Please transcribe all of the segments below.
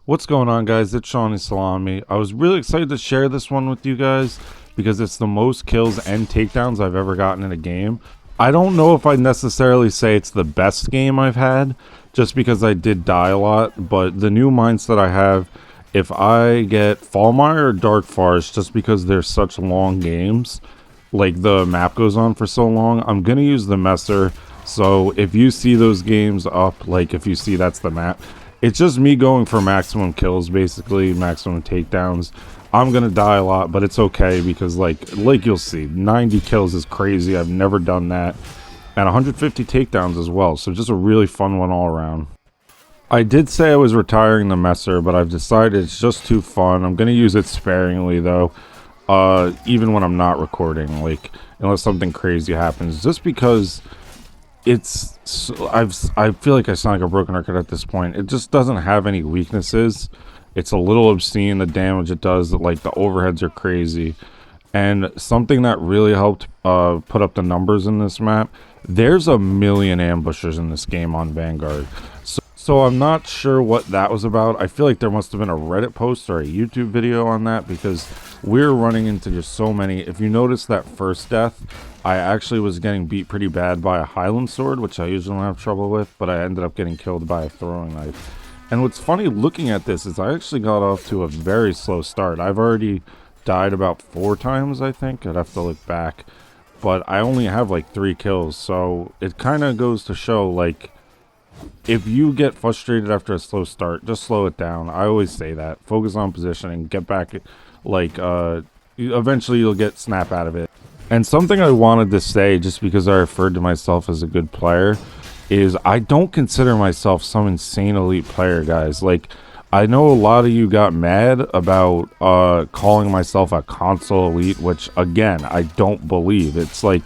What's going on, guys? It's Shawnee Salami. I was really excited to share this one with you guys because it's the most kills and takedowns I've ever gotten in a game. I don't know if I'd necessarily say it's the best game I've had, just because I did die a lot, but the new mindset I have, if I get Falmire or Dark Forest, just because they're such long games, like the map goes on for so long, I'm going to use the Messer. So if you see those games up, like if you see that's the map, it's just me going for maximum kills, basically maximum takedowns. I'm gonna die a lot, but it's okay because like you'll see, 90 kills is crazy. I've never done that, and 150 takedowns as well. So just a really fun one all around. I did say I was retiring the Messer, but I've decided it's just too fun. I'm gonna use it sparingly though, even when I'm not recording, like unless something crazy happens, just because I feel like I sound like a broken record at this point. It just doesn't have any weaknesses. It's a little obscene, the damage it does. Like the overheads are crazy, and something that really helped put up the numbers in this map. There's a million ambushers in this game on Vanguard. So I'm not sure what that was about. I feel like there must have been a Reddit post or a YouTube video on that because we're running into just so many. If you notice that first death, I actually was getting beat pretty bad by a Highland sword, which I usually don't have trouble with, but I ended up getting killed by a throwing knife. And what's funny looking at this is I actually got off to a very slow start. I've already died about 4 times, I think. I'd have to look back. But I only have like 3 kills, so it kind of goes to show, like, if you get frustrated after a slow start, just slow it down. I always say that. Focus on positioning, get back, like, eventually you'll get snap out of it. And something I wanted to say, just because I referred to myself as a good player, is I don't consider myself some insane elite player, guys. Like, I know a lot of you got mad about calling myself a console elite, which, again, I don't believe. It's like,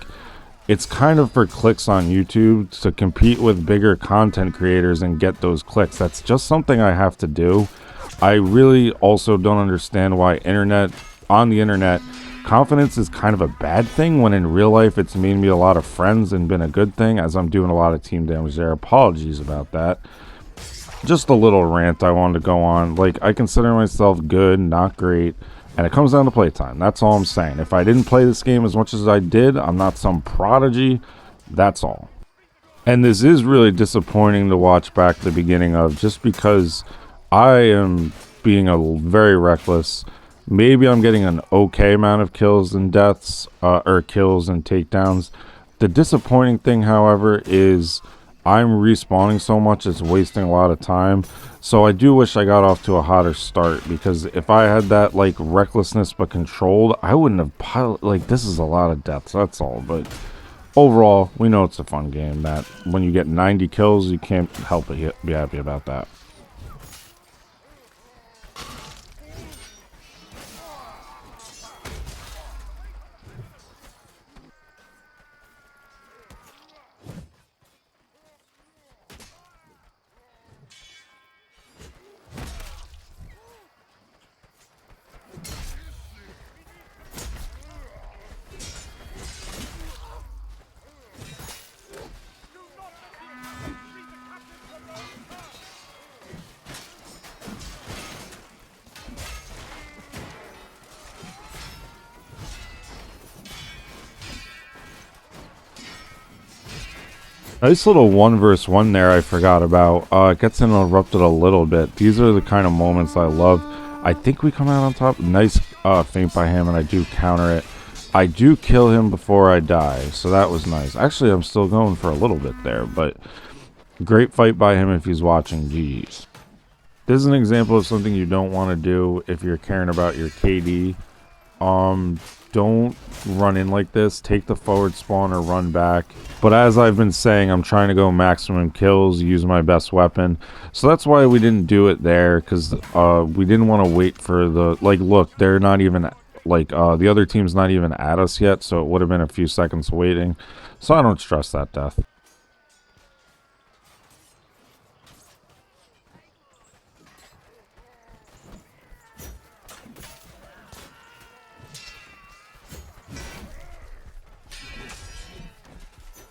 it's kind of for clicks on YouTube to compete with bigger content creators and get those clicks. That's just something I have to do. I really also don't understand why on the internet, confidence is kind of a bad thing when in real life it's made me a lot of friends and been a good thing, as I'm doing a lot of team damage there. Apologies about that. Just a little rant I wanted to go on. Like, I consider myself good, not great. And it comes down to playtime. That's all I'm saying. If I didn't play this game as much as I did, I'm not some prodigy. That's all. And this is really disappointing to watch back the beginning of, just because I am being a very reckless. Maybe I'm getting an okay amount of kills and deaths, or kills and takedowns. The disappointing thing, however, is I'm respawning so much it's wasting a lot of time. So I do wish I got off to a hotter start, because if I had that like recklessness but controlled, I wouldn't have like, this is a lot of deaths, that's all. But overall, we know it's a fun game that when you get 90 kills, you can't help but be happy about that. Nice little 1v1 there I forgot about. It gets interrupted a little bit. These are the kind of moments I love. I think we come out on top. Nice feint by him, and I do counter it. I do kill him before I die, so that was nice. Actually, I'm still going for a little bit there, but great fight by him if he's watching. GG's. This is an example of something you don't want to do if you're caring about your KD. Don't run in like this. Take the forward spawn or run back. But as I've been saying, I'm trying to go maximum kills, use my best weapon. So that's why we didn't do it there, because we didn't want to wait for the, like, look, they're not even, like, the other team's not even at us yet, so it would have been a few seconds waiting. So I don't stress that death.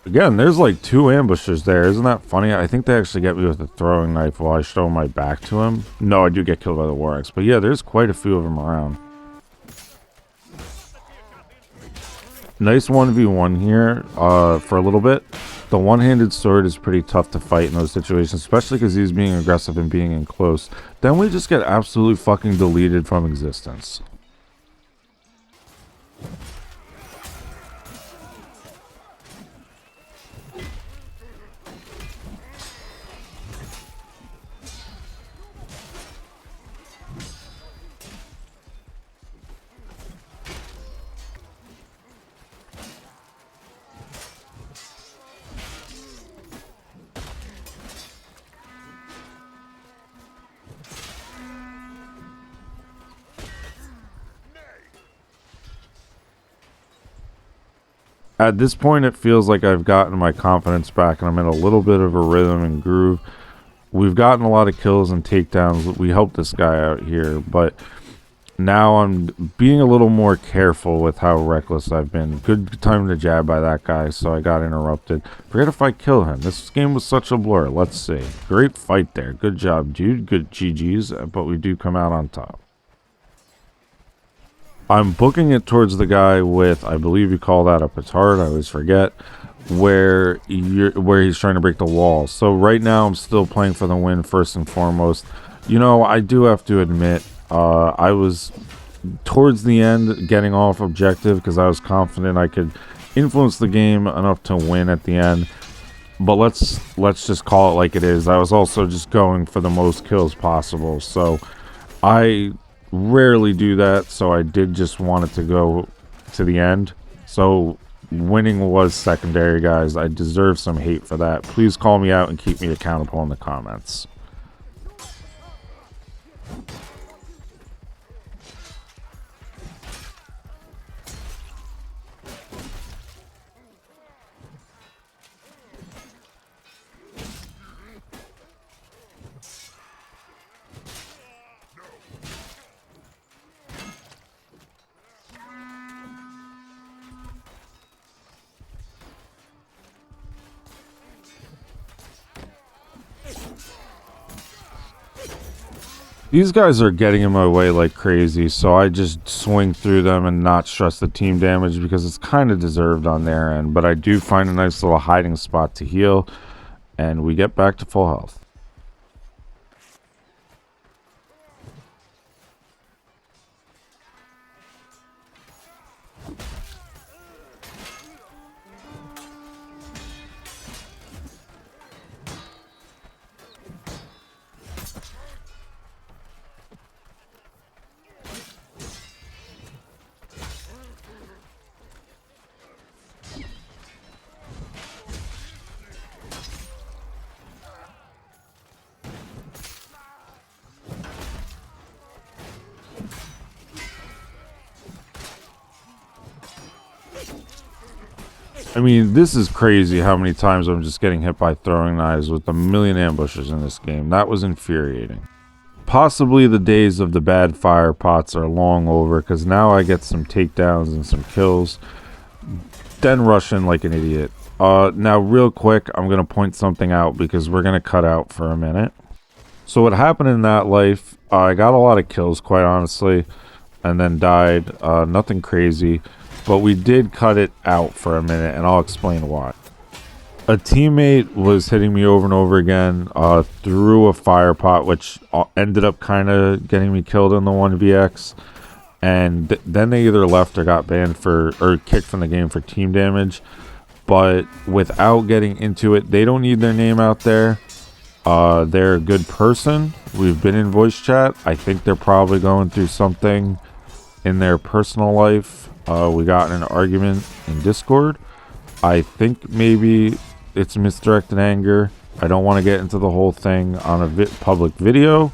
Again, there's like 2 ambushers there. Isn't that funny? I think they actually get me with a throwing knife while I show my back to him. No, I do get killed by the war axe. But yeah, there's quite a few of them around. Nice 1v1 here for a little bit. The one-handed sword is pretty tough to fight in those situations, especially because he's being aggressive and being in close. Then we just get absolutely fucking deleted from existence. At this point, it feels like I've gotten my confidence back and I'm in a little bit of a rhythm and groove. We've gotten a lot of kills and takedowns. We helped this guy out here, but now I'm being a little more careful with how reckless I've been. Good time to jab by that guy, so I got interrupted. Forget if I kill him. This game was such a blur. Let's see. Great fight there. Good job, dude. Good GG's, but we do come out on top. I'm booking it towards the guy with, I believe you call that a petard, I always forget, where he's trying to break the wall. So right now I'm still playing for the win first and foremost. You know, I do have to admit, I was towards the end getting off objective because I was confident I could influence the game enough to win at the end. But let's just call it like it is. I was also just going for the most kills possible. So I rarely do that, so I did just want it to go to the end. So winning was secondary, guys. I deserve some hate for that. Please call me out and keep me accountable in the comments. These guys are getting in my way like crazy, so I just swing through them and not stress the team damage because it's kind of deserved on their end. But I do find a nice little hiding spot to heal, and we get back to full health. I mean, this is crazy how many times I'm just getting hit by throwing knives with a million ambushes in this game. That was infuriating. Possibly the days of the bad fire pots are long over, because now I get some takedowns and some kills. Then rush in like an idiot. Now real quick, I'm going to point something out because we're going to cut out for a minute. So what happened in that life, I got a lot of kills, quite honestly, and then died. Nothing crazy. But we did cut it out for a minute, and I'll explain why. A teammate was hitting me over and over again through a fire pot, which ended up kind of getting me killed in the 1vx. And then they either left or got banned or kicked from the game for team damage. But without getting into it, they don't need their name out there. They're a good person. We've been in voice chat. I think they're probably going through something in their personal life. We got in an argument in Discord. I think maybe it's misdirected anger. I don't want to get into the whole thing on a public video,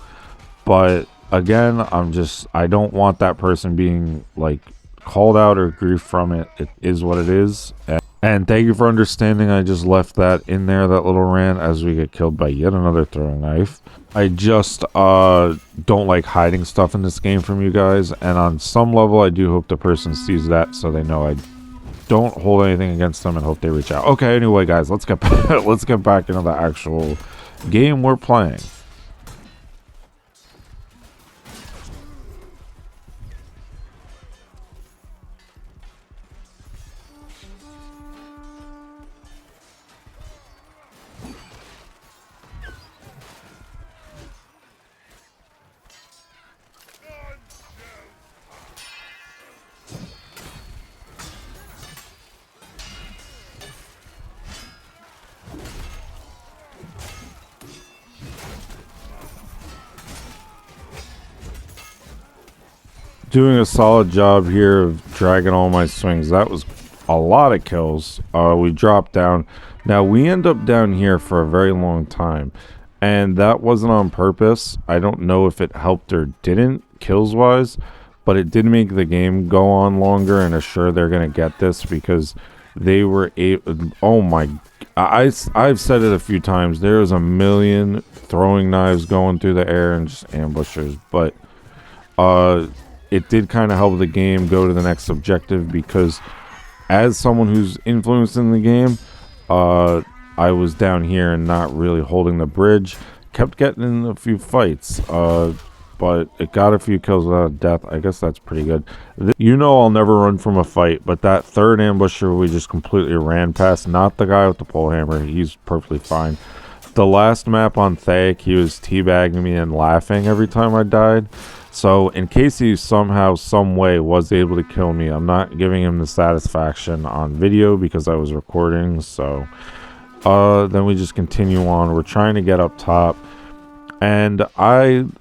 but again, I don't want that person being like called out or grief from it. It is what it is. And thank you for understanding. I just left that in there, that little rant, as we get killed by yet another throwing knife. I just don't like hiding stuff in this game from you guys, and on some level I do hope the person sees that so they know don't hold anything against them and hope they reach out. Okay, anyway, guys, let's get let's get back into the actual game we're playing. Doing a solid job here of dragging all my swings. That was a lot of kills. We dropped down. Now we end up down here for a very long time, and that wasn't on purpose. I don't know if it helped or didn't kills wise, but it did make the game go on longer and assure they're gonna get this because they were able. Oh my! I've said it a few times. There's a million throwing knives going through the air and just ambushers, but it did kind of help the game go to the next objective because as someone who's influencing the game, I was down here and not really holding the bridge. Kept getting in a few fights, but it got a few kills without a death. I guess that's pretty good. You know I'll never run from a fight, but that third ambusher we just completely ran past. Not the guy with the pole hammer. He's perfectly fine. The last map on Thaik, he was teabagging me and laughing every time I died. So in case he somehow, some way was able to kill me, I'm not giving him the satisfaction on video because I was recording. So then we just continue on. We're trying to get up top, and I'm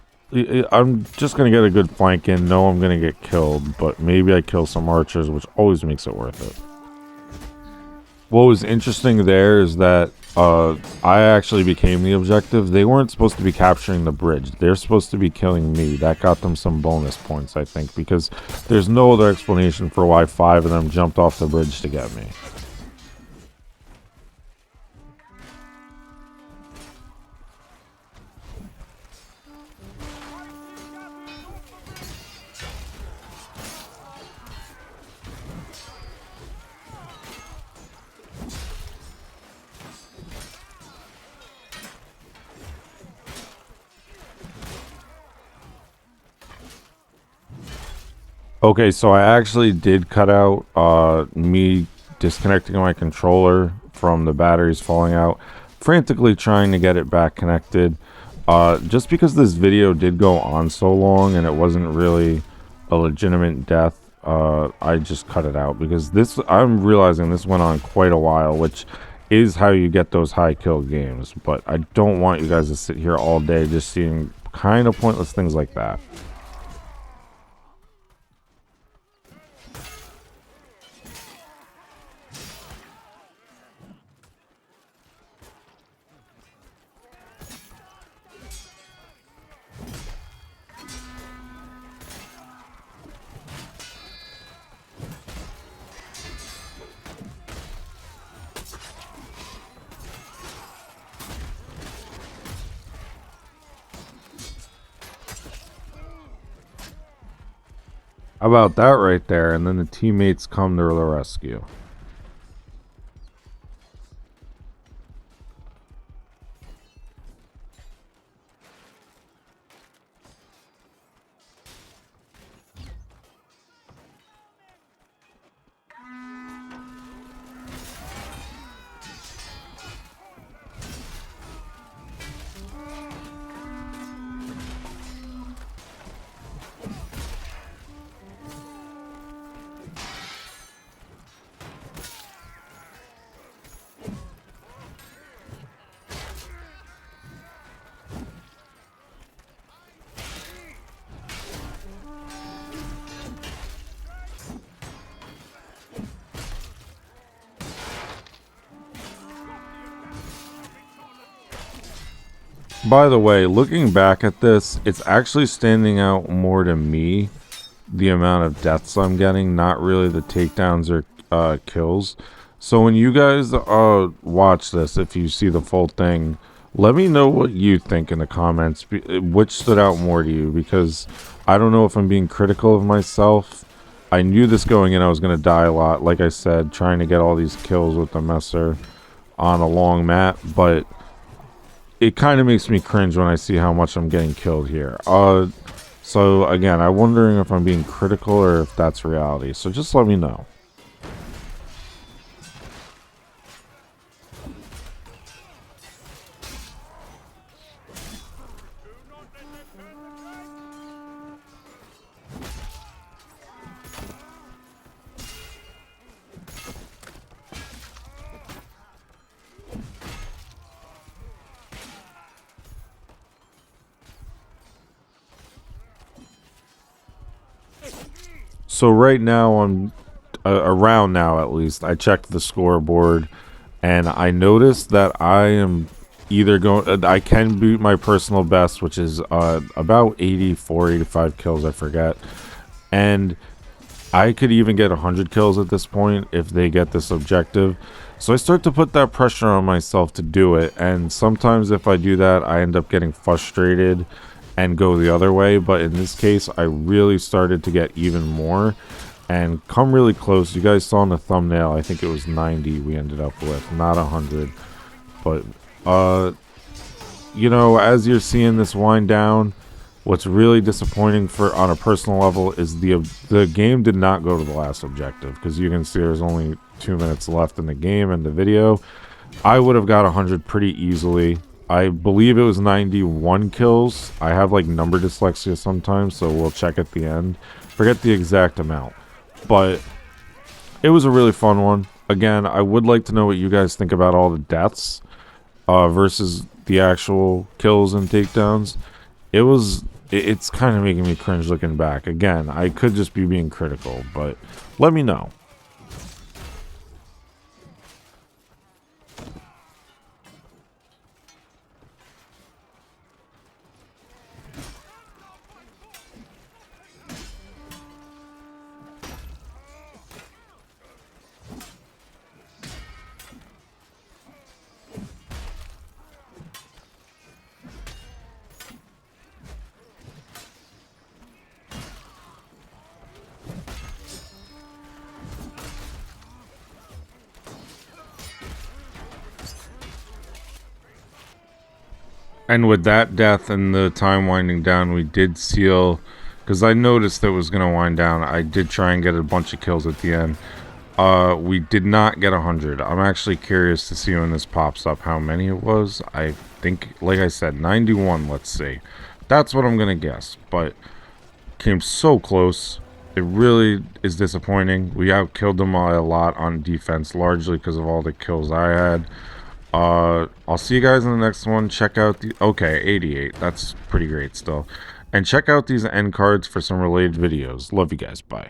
just going to get a good flank in. No, I'm going to get killed, but maybe I kill some archers, which always makes it worth it. What was interesting there is that I actually became the objective. They weren't supposed to be capturing the bridge. They're supposed to be killing me. That got them some bonus points, I think, because there's no other explanation for why 5 of them jumped off the bridge to get me. Okay, so I actually did cut out me disconnecting my controller from the batteries falling out, frantically trying to get it back connected. Just because this video did go on so long and it wasn't really a legitimate death, I just cut it out because I'm realizing this went on quite a while, which is how you get those high kill games. But I don't want you guys to sit here all day just seeing kind of pointless things like that. How about that right there? And then the teammates come to the rescue. By the way, looking back at this, it's actually standing out more to me, the amount of deaths I'm getting, not really the takedowns or kills. So when you guys watch this, if you see the full thing, let me know what you think in the comments, which stood out more to you, because I don't know if I'm being critical of myself I knew this going in, I was going to die a lot. Like I said, trying to get all these kills with the Messer on a long map, but it kind of makes me cringe when I see how much I'm getting killed here. So again, I'm wondering if I'm being critical or if that's reality. So just let me know. So right now, I'm around now at least, I checked the scoreboard and I noticed that I am either going, I can beat my personal best, which is about 84, 85 kills, I forget. And I could even get 100 kills at this point if they get this objective. So I start to put that pressure on myself to do it. And sometimes if I do that, I end up getting frustrated and go the other way. But in this case, I really started to get even more and come really close. You guys saw in the thumbnail, I think it was 90 we ended up with, not 100. But, you know, as you're seeing this wind down, what's really disappointing for on a personal level is the game did not go to the last objective, because you can see there's only 2 minutes left in the game and the video. I would have got 100 pretty easily. I believe it was 91 kills. I have like number dyslexia sometimes, so we'll check at the end. Forget the exact amount, but it was a really fun one. Again, I would like to know what you guys think about all the deaths versus the actual kills and takedowns. It's kind of making me cringe looking back. Again, I could just be being critical, but let me know. And with that death and the time winding down, we did seal, because I noticed it was going to wind down. I did try and get a bunch of kills at the end. We did not get 100. I'm actually curious to see when this pops up how many it was. I think, like I said, 91, let's see. That's what I'm going to guess, but came so close. It really is disappointing. We outkilled them a lot on defense, largely because of all the kills I had. I'll see you guys in the next one. Check out the, okay, 88, that's pretty great still, and check out these end cards for some related videos. Love you guys, bye.